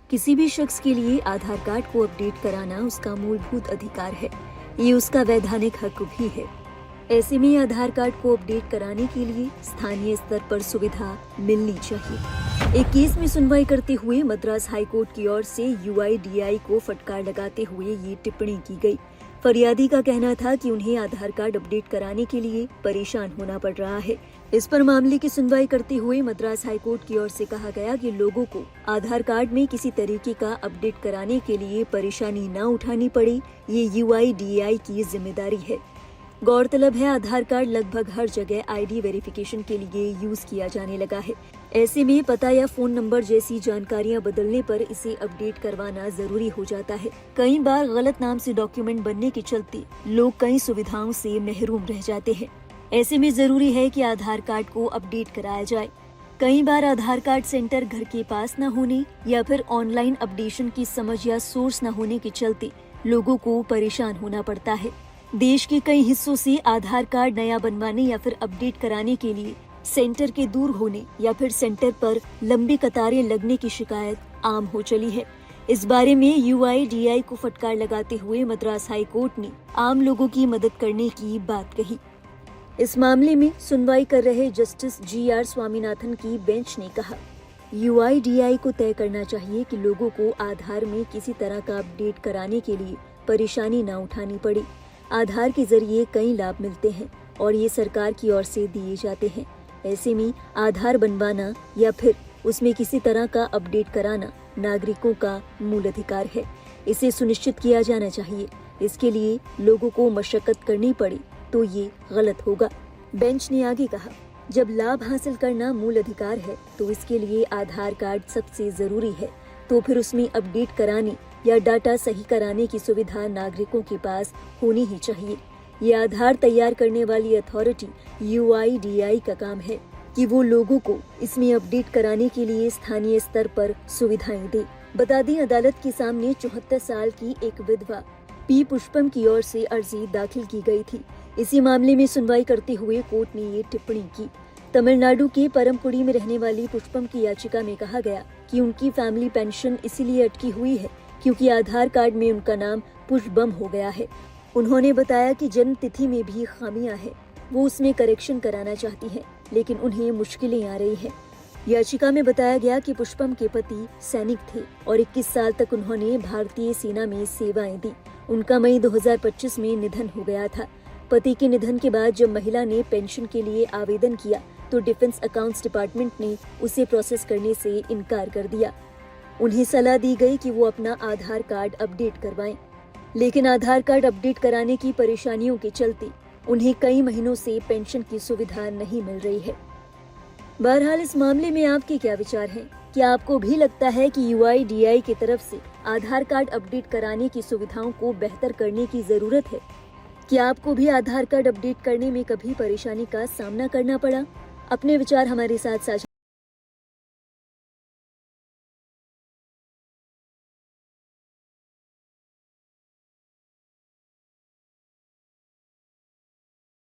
किसी भी शख्स के लिए आधार कार्ड को अपडेट कराना उसका मूलभूत अधिकार है। ये उसका वैधानिक हक भी है। ऐसे में आधार कार्ड को अपडेट कराने के लिए स्थानीय स्तर पर सुविधा मिलनी चाहिए। एक केस में सुनवाई करते हुए मद्रास हाईकोर्ट की ओर से UIDAI को फटकार लगाते हुए ये टिप्पणी की गई। फरियादी का कहना था कि उन्हें आधार कार्ड अपडेट कराने के लिए परेशान होना पड़ रहा है। इस पर मामले की सुनवाई करते हुए मद्रास हाईकोर्ट की ओर से कहा गया कि लोगों को आधार कार्ड में किसी तरीके का अपडेट कराने के लिए परेशानी न उठानी पड़े, ये UIDAI की जिम्मेदारी है। गौरतलब है, आधार कार्ड लगभग हर जगह ID वेरिफिकेशन के लिए यूज किया जाने लगा है। ऐसे में पता या फोन नंबर जैसी जानकारियां बदलने पर इसे अपडेट करवाना जरूरी हो जाता है। कई बार गलत नाम से डॉक्यूमेंट बनने के चलते लोग कई सुविधाओं से महरूम रह जाते हैं। ऐसे में जरूरी है कि आधार कार्ड को अपडेट कराया जाए। कई बार आधार कार्ड सेंटर घर के पास न होने या फिर ऑनलाइन अपडेशन की समझ या सोर्स न होने के चलते लोगों को परेशान होना पड़ता है। देश के कई हिस्सों से आधार कार्ड नया बनवाने या फिर अपडेट कराने के लिए सेंटर के दूर होने या फिर सेंटर पर लंबी कतारें लगने की शिकायत आम हो चली है। इस बारे में UIDAI को फटकार लगाते हुए मद्रास हाई कोर्ट ने आम लोगों की मदद करने की बात कही। इस मामले में सुनवाई कर रहे जस्टिस GR स्वामीनाथन की बेंच ने कहा, UIDAI को तय करना चाहिए कि लोगों को आधार में किसी तरह का अपडेट कराने के लिए परेशानी न उठानी पड़े। आधार के जरिए कई लाभ मिलते हैं और ये सरकार की ओर से दिए जाते हैं। ऐसे में आधार बनवाना या फिर उसमें किसी तरह का अपडेट कराना नागरिकों का मूल अधिकार है। इसे सुनिश्चित किया जाना चाहिए। इसके लिए लोगों को मशक्कत करनी पड़े तो ये गलत होगा। बेंच ने आगे कहा, जब लाभ हासिल करना मूल अधिकार है तो इसके लिए आधार कार्ड सबसे जरूरी है, तो फिर उसमें अपडेट कराने या डाटा सही कराने की सुविधा नागरिकों के पास होनी ही चाहिए। ये आधार तैयार करने वाली अथॉरिटी UIDAI का काम है कि वो लोगों को इसमें अपडेट कराने के लिए स्थानीय स्तर पर सुविधाएं दे। बता दें, अदालत के सामने 74 साल की एक विधवा P पुष्पम की ओर से अर्जी दाखिल की गई थी। इसी मामले में सुनवाई करते हुए कोर्ट ने ये टिप्पणी की। तमिलनाडु के परमकुड़ी में रहने वाली पुष्पम की याचिका में कहा गया कि उनकी फैमिली पेंशन इसीलिए अटकी हुई है क्योंकि आधार कार्ड में उनका नाम पुष्पम हो गया है। उन्होंने बताया कि जन्म तिथि में भी खामियां है, वो उसमें करेक्शन कराना चाहती हैं, लेकिन उन्हें मुश्किलें आ रही हैं। याचिका में बताया गया कि पुष्पम के पति सैनिक थे और 21 साल तक उन्होंने भारतीय सेना में सेवाएं दी। उनका मई 2025 में निधन हो गया था। पति के निधन के बाद जब महिला ने पेंशन के लिए आवेदन किया तो डिफेंस अकाउंट्स डिपार्टमेंट ने उसे प्रोसेस करने से इनकार कर दिया। उन्हें सलाह दी गई कि वो अपना आधार कार्ड अपडेट करवाएं, लेकिन आधार कार्ड अपडेट कराने की परेशानियों के चलते उन्हें कई महीनों से पेंशन की सुविधा नहीं मिल रही है। बहरहाल, इस मामले में आपके क्या विचार हैं? क्या आपको भी लगता है कि UIDAI की तरफ से आधार कार्ड अपडेट कराने की सुविधाओं को बेहतर करने की जरूरत है? क्या आपको भी आधार कार्ड अपडेट करने में कभी परेशानी का सामना करना पड़ा? अपने विचार हमारे साथ साझा